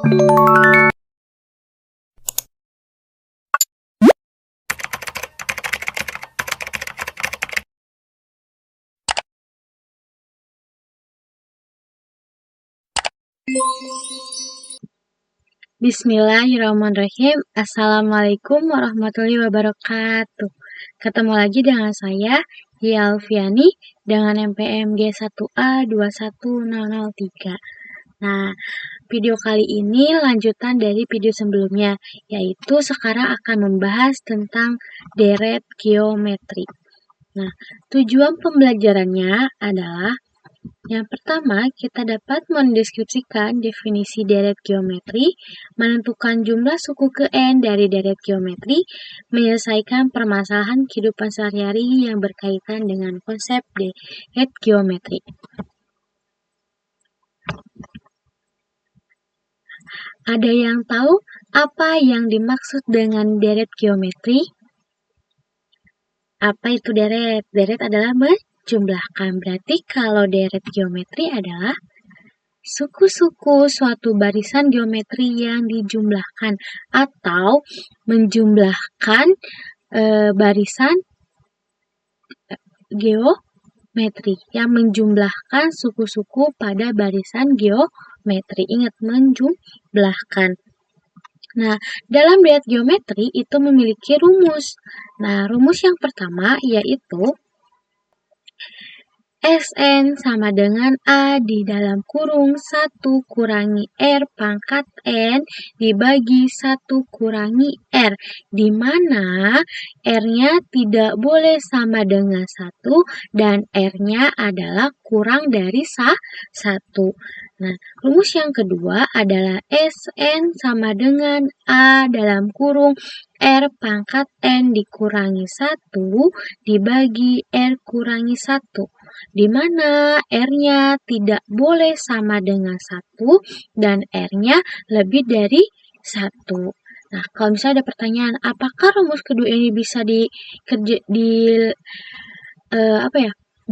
Bismillahirrahmanirrahim. Assalamualaikum warahmatullahi wabarakatuh. Ketemu lagi dengan saya, Hia Alfiani, dengan MPM G1A 21003. Nah, video kali ini lanjutan dari video sebelumnya, yaitu sekarang akan membahas tentang deret geometri. Nah, tujuan pembelajarannya adalah yang pertama, kita dapat mendeskripsikan definisi deret geometri, menentukan jumlah suku ke N dari deret geometri, menyelesaikan permasalahan kehidupan sehari-hari yang berkaitan dengan konsep deret geometri. Ada yang tahu apa yang dimaksud dengan deret geometri? Apa itu deret? Deret adalah menjumlahkan. Berarti kalau deret geometri adalah suku-suku suatu barisan geometri yang dijumlahkan atau menjumlahkan barisan geometri yang menjumlahkan suku-suku pada barisan geometri. Ingat, menjumlahkan. Nah, dalam deret geometri itu memiliki rumus. Nah, rumus yang pertama yaitu Sn sama dengan A di dalam kurung 1 kurangi R pangkat N dibagi 1 kurangi R, di mana R-nya tidak boleh sama dengan 1 dan R-nya adalah kurang dari 1. Nah, rumus yang kedua adalah Sn sama dengan A dalam kurung R pangkat N dikurangi 1 dibagi R kurangi 1. Di mana R-nya tidak boleh sama dengan 1 dan R-nya lebih dari 1. Nah, kalau misalnya ada pertanyaan, apakah rumus kedua ini bisa di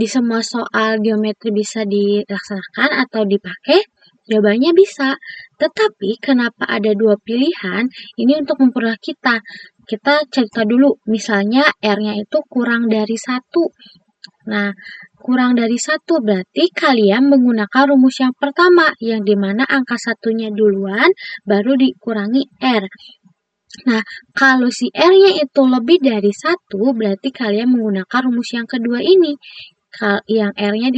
semua soal geometri bisa dilaksanakan atau dipakai? Jawabannya bisa. Tetapi kenapa ada dua pilihan? Ini untuk mempermudah kita. Kita cerita dulu, misalnya R-nya itu kurang dari 1. Nah, kurang dari 1 berarti kalian menggunakan rumus yang pertama, yang dimana angka satunya duluan, baru dikurangi R. Nah, kalau si R-nya itu lebih dari 1, berarti kalian menggunakan rumus yang kedua ini, yang R-nya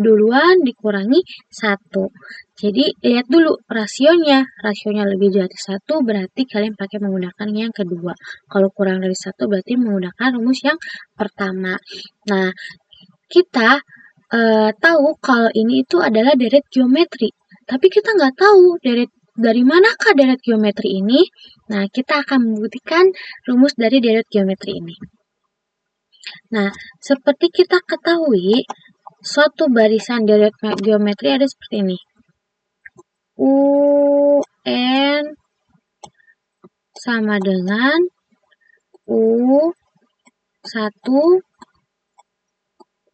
duluan dikurangi 1. Jadi, lihat dulu rasionya lebih dari 1, berarti kalian pakai menggunakan yang kedua. Kalau kurang dari 1, berarti menggunakan rumus yang pertama. Nah, kita tahu kalau ini itu adalah deret geometri, tapi kita nggak tahu dari manakah deret geometri ini. Nah, kita akan membuktikan rumus dari deret geometri ini. Nah, seperti kita ketahui, suatu barisan deret geometri ada seperti ini. UN sama dengan U1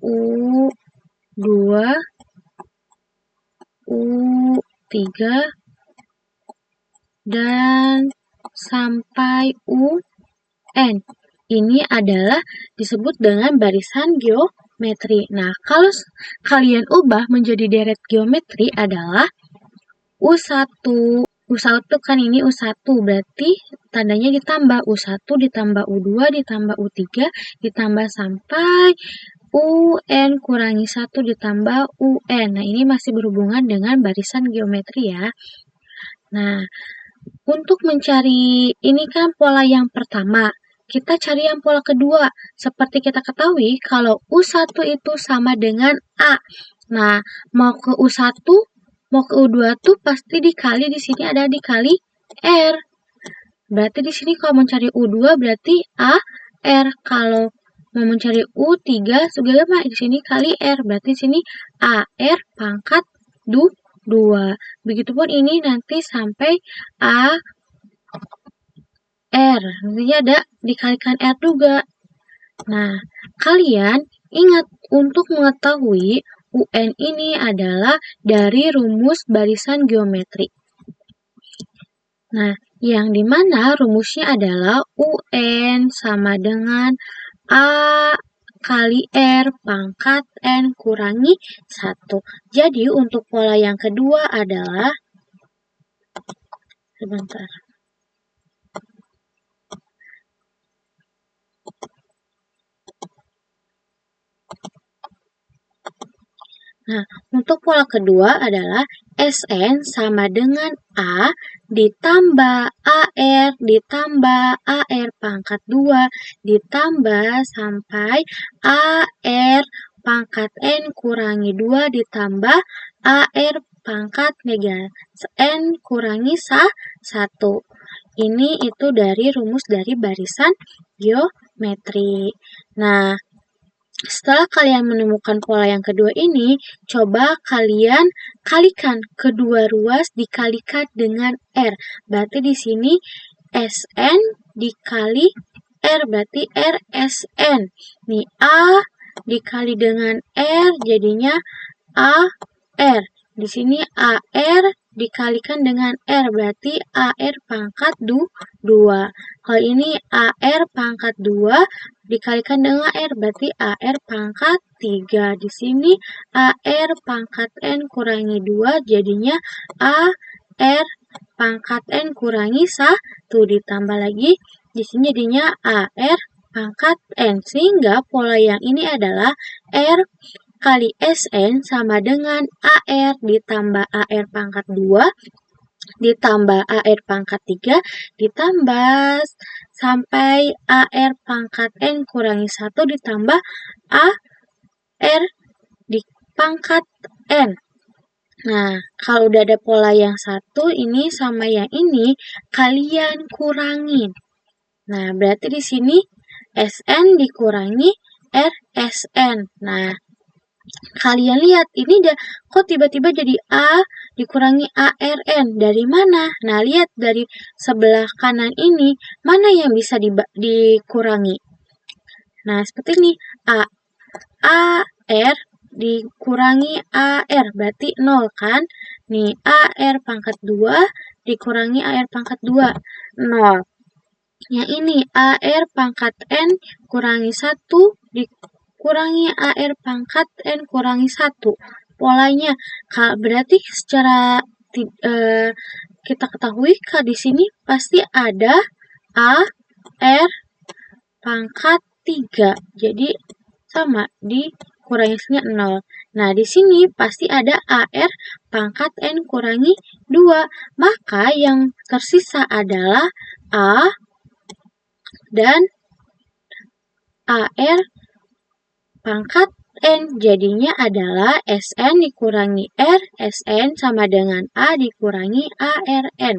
U2, U3, dan sampai UN. Ini adalah disebut dengan barisan geometri. Nah, kalau kalian ubah menjadi deret geometri adalah U1. U1 kan ini U1, berarti tandanya ditambah. U1 ditambah U2 ditambah U3 ditambah sampai UN kurangi 1 ditambah UN. Nah, ini masih berhubungan dengan barisan geometri ya. Nah, untuk mencari ini kan pola yang pertama. Kita cari yang pola kedua. Seperti kita ketahui, kalau U1 itu sama dengan A. Nah, mau ke U1, mau ke U2 tuh pasti dikali, di sini ada dikali R. Berarti di sini kalau mencari U2 berarti A, R. Kalau mau mencari U3 juga sama, di sini kali R, berarti di sini AR pangkat 2. Begitupun ini nanti sampai A R. Nanti ada dikalikan R juga. Nah, kalian ingat untuk mengetahui UN ini adalah dari rumus barisan geometri. Nah, yang dimana rumusnya adalah UN sama dengan A kali R pangkat N kurangi 1. Jadi untuk pola yang kedua adalah, sebentar. Nah, untuk pola kedua adalah Sn sama dengan A ditambah AR ditambah AR pangkat 2 ditambah sampai AR pangkat N kurangi 2 ditambah AR pangkat negatif N kurangi 1. Ini itu dari rumus dari barisan geometri. Nah, setelah kalian menemukan pola yang kedua ini, coba kalian kalikan kedua ruas dikalikan dengan R. Berarti di sini Sn dikali R, berarti RSN. Nih A dikali dengan R jadinya AR. Di sini AR dikalikan dengan R, berarti AR pangkat 2. Kalau ini AR pangkat 2 dikalikan dengan R, berarti AR pangkat 3. Di sini AR pangkat N kurangi 2, jadinya AR pangkat N kurangi 1. Ditambah lagi, di sini jadinya AR pangkat N. Sehingga pola yang ini adalah R kali Sn sama dengan AR ditambah AR pangkat 2 ditambah AR pangkat 3 ditambah sampai AR pangkat N kurangi 1 ditambah AR di pangkat N. Nah, kalau udah ada pola yang satu ini sama yang ini, kalian kurangin. Nah, berarti di sini Sn dikurangi RSN. Nah, kalian lihat ini kok tiba-tiba jadi A dikurangi ARN, dari mana? Nah, lihat dari sebelah kanan ini mana yang bisa dikurangi. Nah, seperti ini AR dikurangi AR berarti 0 kan? Nih AR pangkat 2 dikurangi AR pangkat 2 0. Yang ini AR pangkat N kurangi 1 dikurangi AR pangkat N kurangi 1. Polanya berarti secara kita ketahui di sini pasti ada AR pangkat 3. Jadi sama dikurangi 0. Nah, di sini pasti ada AR pangkat N kurangi 2. Maka yang tersisa adalah A dan AR pangkat N. Jadinya adalah Sn dikurangi R, Sn sama dengan A dikurangi ARN.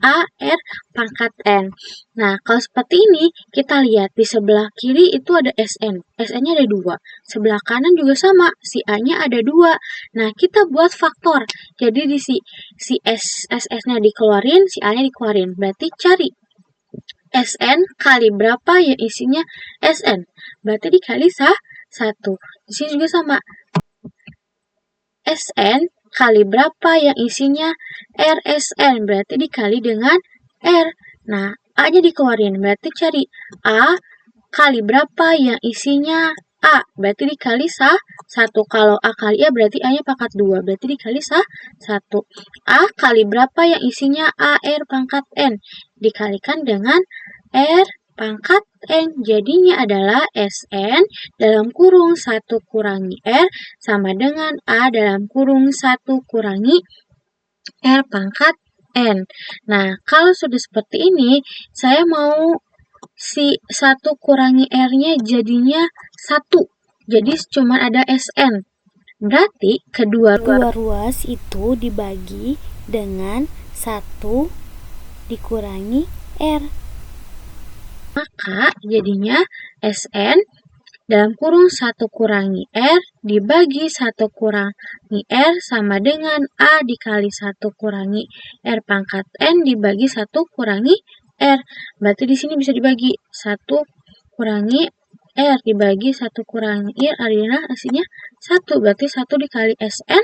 AR pangkat N. Nah, kalau seperti ini, kita lihat di sebelah kiri itu ada Sn. Sn-nya ada 2. Sebelah kanan juga sama, si A-nya ada 2. Nah, kita buat faktor. Jadi di si SS-nya dikeluarin, si A-nya dikeluarin. Berarti cari Sn kali berapa yang isinya Sn. Berarti dikali 1. Di sini juga sama. Sn kali berapa yang isinya RSN. Berarti dikali dengan R. Nah, A-nya dikeluarin. Berarti cari A kali berapa yang isinya A. Berarti dikali 1. Kalau A kali A berarti A-nya pangkat 2. Berarti dikali 1. A kali berapa yang isinya AR pangkat N. Dikalikan dengan R pangkat N. Jadinya adalah Sn dalam kurung 1 kurangi R sama dengan A dalam kurung 1 kurangi R pangkat N. Nah, kalau sudah seperti ini, saya mau si 1 kurangi R-nya jadinya 1. Jadi cuma ada Sn. Berarti kedua ruas itu dibagi dengan 1 dikurangi R. Maka jadinya Sn dalam kurung 1 kurangi R dibagi 1 kurangi R sama dengan A dikali 1 kurangi R pangkat N dibagi 1 kurangi R. Berarti di sini bisa dibagi 1 kurangi R dibagi 1 kurangi R, adalah hasilnya 1. Berarti 1 dikali Sn.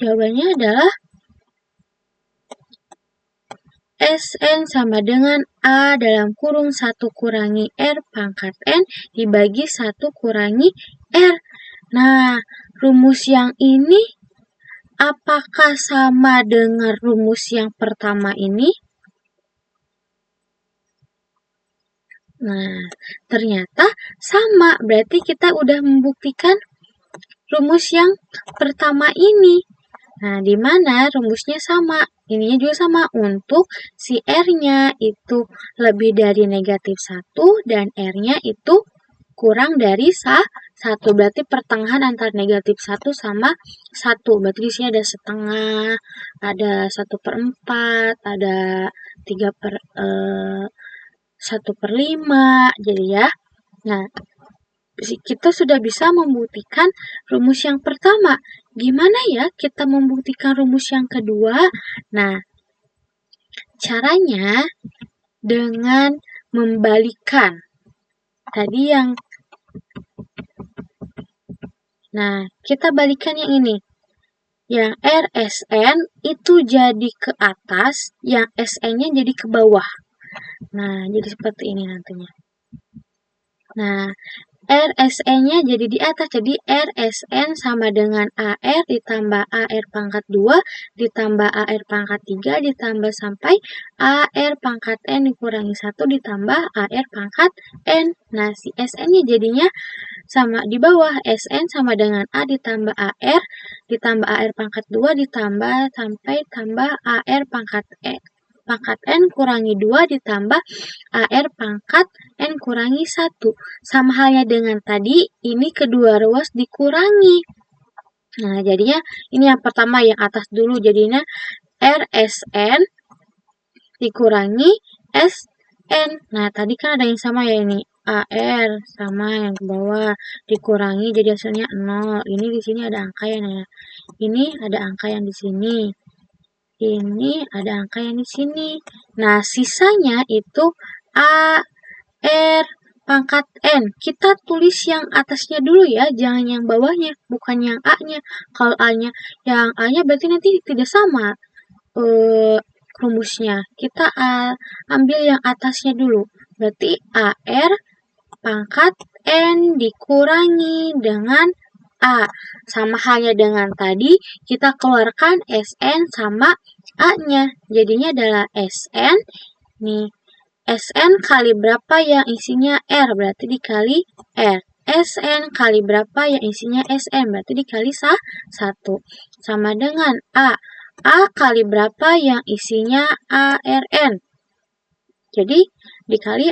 Jawabannya adalah Sn sama dengan A dalam kurung 1 kurangi R pangkat N dibagi 1 kurangi R. Nah, rumus yang ini apakah sama dengan rumus yang pertama ini? Nah, ternyata sama. Berarti kita udah membuktikan rumus yang pertama ini. Nah, di mana rumusnya sama? Ininya juga sama. Untuk si R-nya itu lebih dari negatif 1 dan R-nya itu kurang dari 1. Berarti pertengahan antara negatif 1 sama 1. Berarti di sini ada setengah, ada 1/4, ada 1/5. Jadi ya. Nah, kita sudah bisa membuktikan rumus yang pertama. Gimana ya kita membuktikan rumus yang kedua? Nah, caranya dengan membalikan. Tadi yang Nah, kita balikan yang ini. Yang RSN itu jadi ke atas, yang SN-nya jadi ke bawah. Nah, jadi seperti ini nantinya. Nah, RSN-nya jadi di atas, jadi RSN sama dengan AR ditambah AR pangkat 2 ditambah AR pangkat 3 ditambah sampai AR pangkat N dikurangi 1 ditambah AR pangkat N. Nah, si SN-nya jadinya sama di bawah, SN sama dengan A ditambah AR ditambah AR pangkat 2 ditambah sampai tambah AR pangkat N kurangi 2 ditambah AR pangkat N kurangi 1. Sama halnya dengan tadi, ini kedua ruas dikurangi. Nah, jadinya ini yang pertama yang atas dulu, jadinya RSN dikurangi SN. Nah, tadi kan ada yang sama ya ini. AR sama yang ke bawah dikurangi jadi hasilnya 0. Ini di sini ada angka yang ya. Ini ada angka yang di sini. Ini ada angka yang di sini. Nah, sisanya itu A, R, pangkat N. Kita tulis yang atasnya dulu ya, jangan yang bawahnya, bukan yang A-nya. Kalau yang A-nya berarti nanti tidak sama rumusnya. Kita ambil yang atasnya dulu. Berarti AR pangkat N dikurangi dengan A. Sama halnya dengan tadi, kita keluarkan SN sama A-nya. Jadinya adalah SN. Nih, SN kali berapa yang isinya R, berarti dikali R. SN kali berapa yang isinya SN, berarti dikali 1. Sama dengan A. A kali berapa yang isinya ARN. Jadi, dikali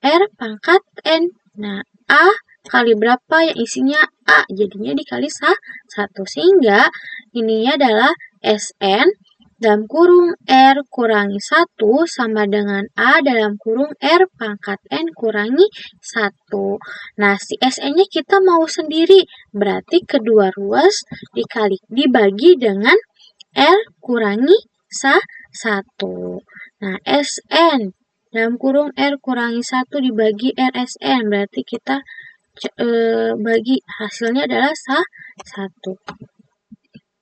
R pangkat N. Nah, A kali berapa yang isinya A, jadinya dikali 1. Sehingga ininya adalah SN dalam kurung R kurangi 1 sama dengan A dalam kurung R pangkat N kurangi 1. Nah, si SN-nya kita mau sendiri, berarti kedua ruas dibagi dengan R kurangi 1. Nah, SN dalam kurung R kurangi 1 dibagi RSN, berarti kita bagi hasilnya adalah 1.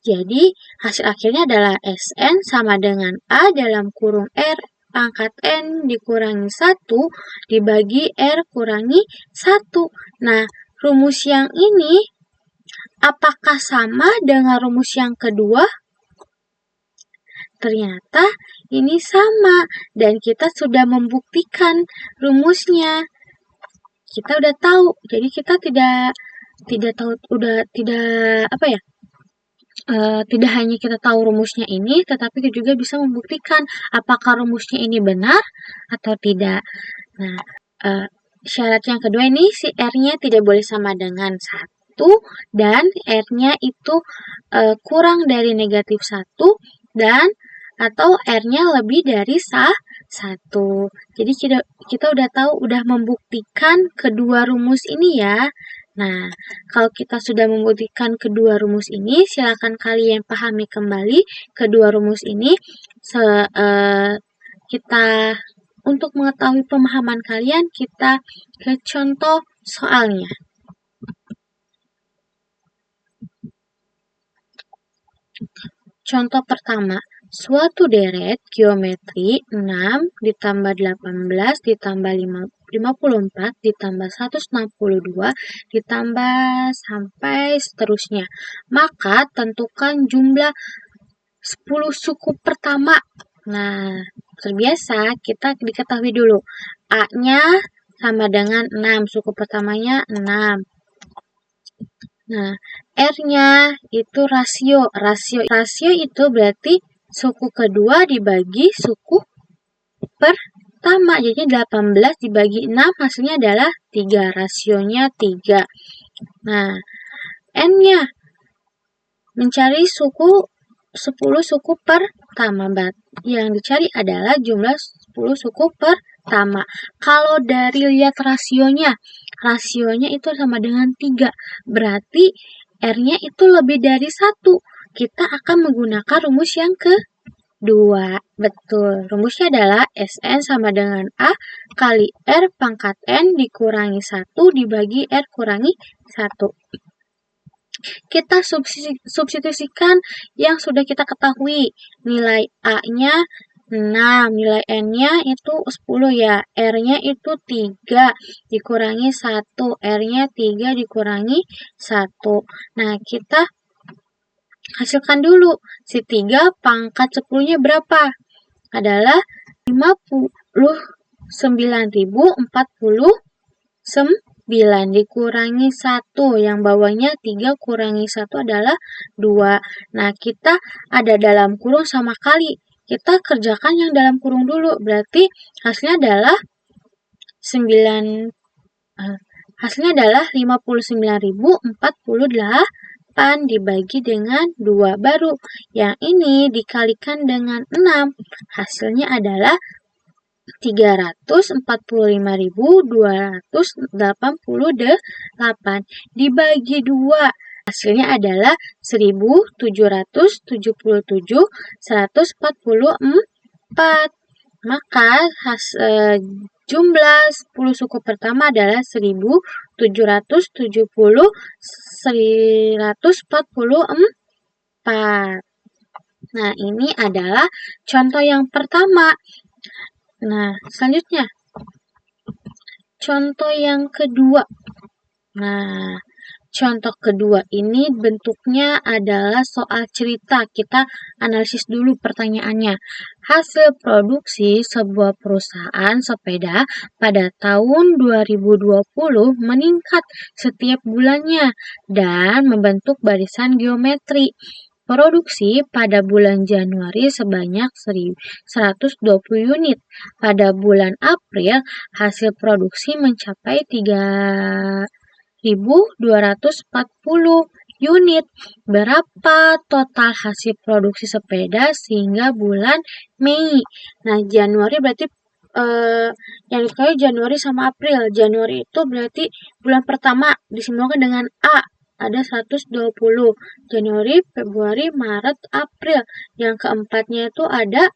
Jadi, hasil akhirnya adalah SN sama dengan A dalam kurung R pangkat N dikurangi 1 dibagi R kurangi 1. Nah, rumus yang ini apakah sama dengan rumus yang kedua? Ternyata ini sama dan kita sudah membuktikan rumusnya. Kita udah tahu, jadi kita tidak hanya kita tahu rumusnya ini, tetapi kita juga bisa membuktikan apakah rumusnya ini benar atau tidak. Nah, syarat yang kedua ini si R-nya tidak boleh sama dengan 1 dan R-nya itu kurang dari negatif 1 dan atau R-nya lebih dari 1. Jadi kita udah tahu, udah membuktikan kedua rumus ini ya. Nah, kalau kita sudah membuktikan kedua rumus ini, silakan kalian pahami kembali kedua rumus ini. Untuk mengetahui pemahaman kalian, kita ke contoh soalnya. Contoh pertama, Suatu deret geometri 6 ditambah 18 ditambah 54 ditambah 162 ditambah sampai seterusnya. Maka tentukan jumlah 10 suku pertama. Nah, terbiasa kita diketahui dulu. A-nya sama dengan 6, suku pertamanya 6. Nah, R-nya itu rasio. Rasio itu berarti suku kedua dibagi suku pertama. Jadi 18 dibagi 6 hasilnya adalah 3. Rasionya 3. Nah, N-nya mencari 10 suku pertama. Yang dicari adalah jumlah 10 suku pertama. Kalau dari lihat rasionya itu sama dengan 3. Berarti R-nya itu lebih dari 1. Kita akan menggunakan rumus yang kedua. Betul. Rumusnya adalah Sn sama dengan A kali R pangkat N dikurangi 1 dibagi R kurangi 1. Kita substitusikan yang sudah kita ketahui. Nilai A-nya 6, nilai N-nya itu 10 ya. R-nya itu 3 dikurangi 1. R-nya 3 dikurangi 1. Nah, kita hasilkan dulu. Si 3 pangkat 10-nya berapa? Adalah 59.049 dikurangi 1. Yang bawahnya 3 kurangi 1 adalah 2. Nah, kita ada dalam kurung sama kali. Kita kerjakan yang dalam kurung dulu. Berarti hasilnya adalah 59.048 dibagi dengan 2. Baru yang ini dikalikan dengan 6. Hasilnya adalah 345.288 dibagi 2. Hasilnya adalah 1.777.144. Maka jumlah 10 suku pertama adalah 1.770.144. Nah, ini adalah contoh yang pertama. Nah, selanjutnya contoh yang kedua. Nah, contoh kedua ini bentuknya adalah soal cerita. Kita analisis dulu pertanyaannya. Hasil produksi sebuah perusahaan sepeda pada tahun 2020 meningkat setiap bulannya dan membentuk barisan geometri. Produksi pada bulan Januari sebanyak 120 unit. Pada bulan April, hasil produksi mencapai 3.240 unit. Berapa total hasil produksi sepeda sehingga bulan Mei? Nah, Januari berarti yang dikali Januari sama April. Januari itu berarti bulan pertama disimbolkan dengan A. Ada 120. Januari, Februari, Maret, April. Yang keempatnya itu ada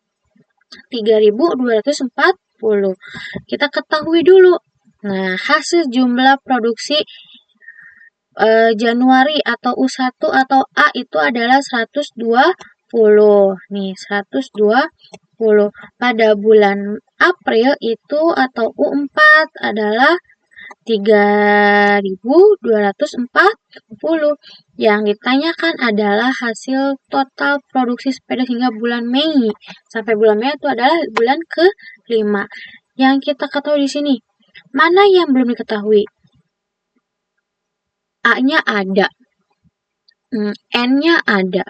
3.240. Kita ketahui dulu. Nah, hasil jumlah produksi Januari atau U1 atau A itu adalah 120. Nih, 120. Pada bulan April itu atau U4 adalah 3.240. Yang ditanyakan adalah hasil total produksi sepeda hingga bulan Mei. Sampai bulan Mei itu adalah bulan ke-5. Yang kita ketahui di sini, mana yang belum diketahui? A-nya ada. N-nya ada.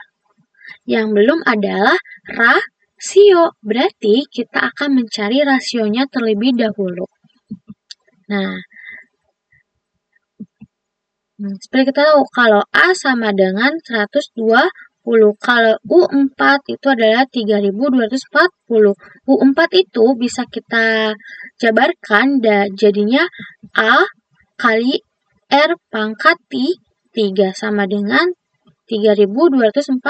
Yang belum adalah rasio. Berarti kita akan mencari rasionya terlebih dahulu. Nah, seperti kita tahu, kalau A sama dengan 120, kalau U4 itu adalah 3.240. U4 itu bisa kita jabarkan, jadinya A kali R pangkat 3 sama dengan 3.240.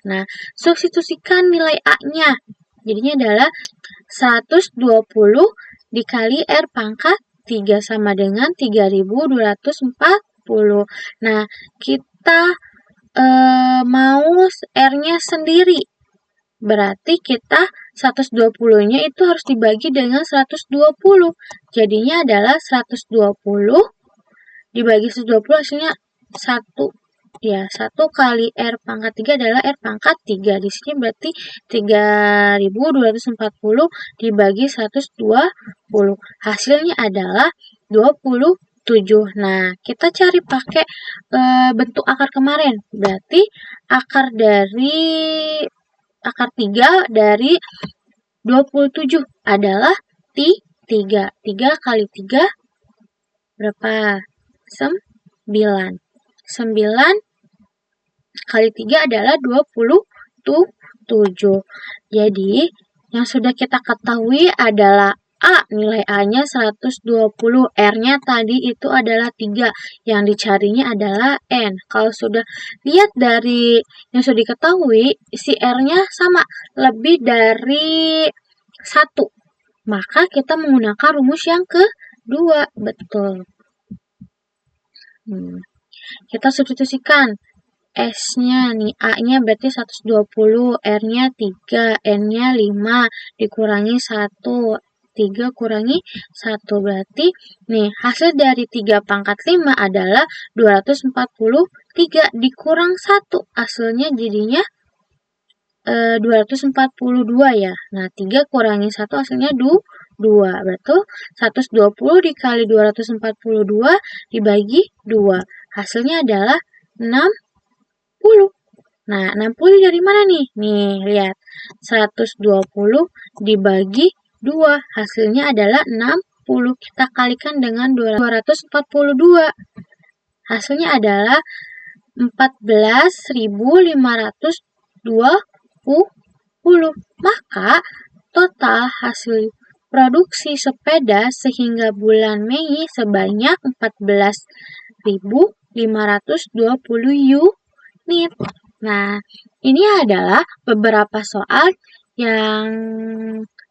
Nah, substitusikan nilai A-nya. Jadinya adalah 120 dikali R pangkat 3 sama dengan 3.240. Nah, kita mau R-nya sendiri. Berarti kita 120-nya itu harus dibagi dengan 120. Jadinya adalah 120 dibagi 120 hasilnya 1. Ya, 1 kali R pangkat 3 adalah R pangkat 3. Di sini berarti 3240 dibagi 120. Hasilnya adalah 27. Nah, kita cari pakai bentuk akar kemarin. Berarti akar 3 dari 27 adalah 3. 3 kali 3 berapa? 9. 9 kali 3 adalah 27. Jadi, yang sudah kita ketahui adalah A, nilai A-nya 120, R-nya tadi itu adalah 3, yang dicarinya adalah N. Kalau sudah lihat dari yang sudah diketahui, si R-nya sama, lebih dari 1. Maka kita menggunakan rumus yang kedua, betul. Kita substitusikan. S-nya nih, A-nya berarti 120, R-nya 3, N-nya 5, dikurangi 1. 3 kurangi 1 berarti nih hasil dari 3 pangkat 5 adalah 243 dikurang 1 hasilnya jadinya 242 ya. Nah 3 kurangi 1 hasilnya 2 berarti 120 dikali 242 dibagi 2 hasilnya adalah 60. Nah 60 dari mana nih? Nih lihat 120 dibagi 2 hasilnya adalah 60. Kita kalikan dengan 242. Hasilnya adalah 14.520. Maka total hasil produksi sepeda sehingga bulan Mei sebanyak 14.520 unit. Nah, ini adalah beberapa soal yang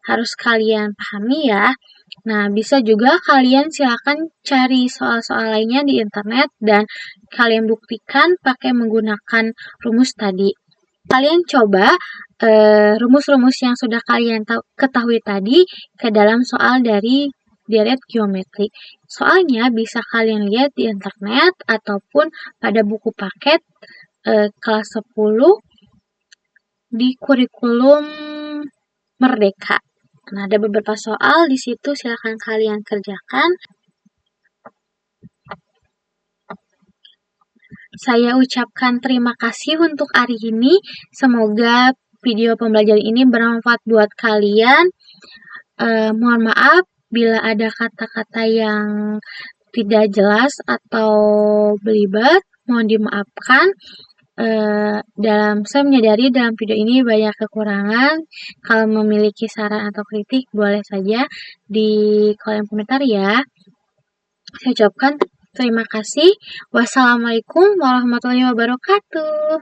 harus kalian pahami ya. Nah, bisa juga kalian silakan cari soal-soal lainnya di internet dan kalian buktikan pakai menggunakan rumus tadi. Kalian coba rumus-rumus yang sudah kalian ketahui tadi ke dalam soal dari deret geometri. Soalnya bisa kalian lihat di internet ataupun pada buku paket kelas 10 di kurikulum Merdeka. Nah, ada beberapa soal di situ, silakan kalian kerjakan. Saya ucapkan terima kasih untuk hari ini. Semoga video pembelajaran ini bermanfaat buat kalian. Mohon maaf bila ada kata-kata yang tidak jelas atau belibet, mohon dimaafkan. Saya menyadari dalam video ini banyak kekurangan. Kalau memiliki saran atau kritik boleh saja di kolom komentar ya. Saya ucapkan terima kasih. Wassalamualaikum warahmatullahi wabarakatuh.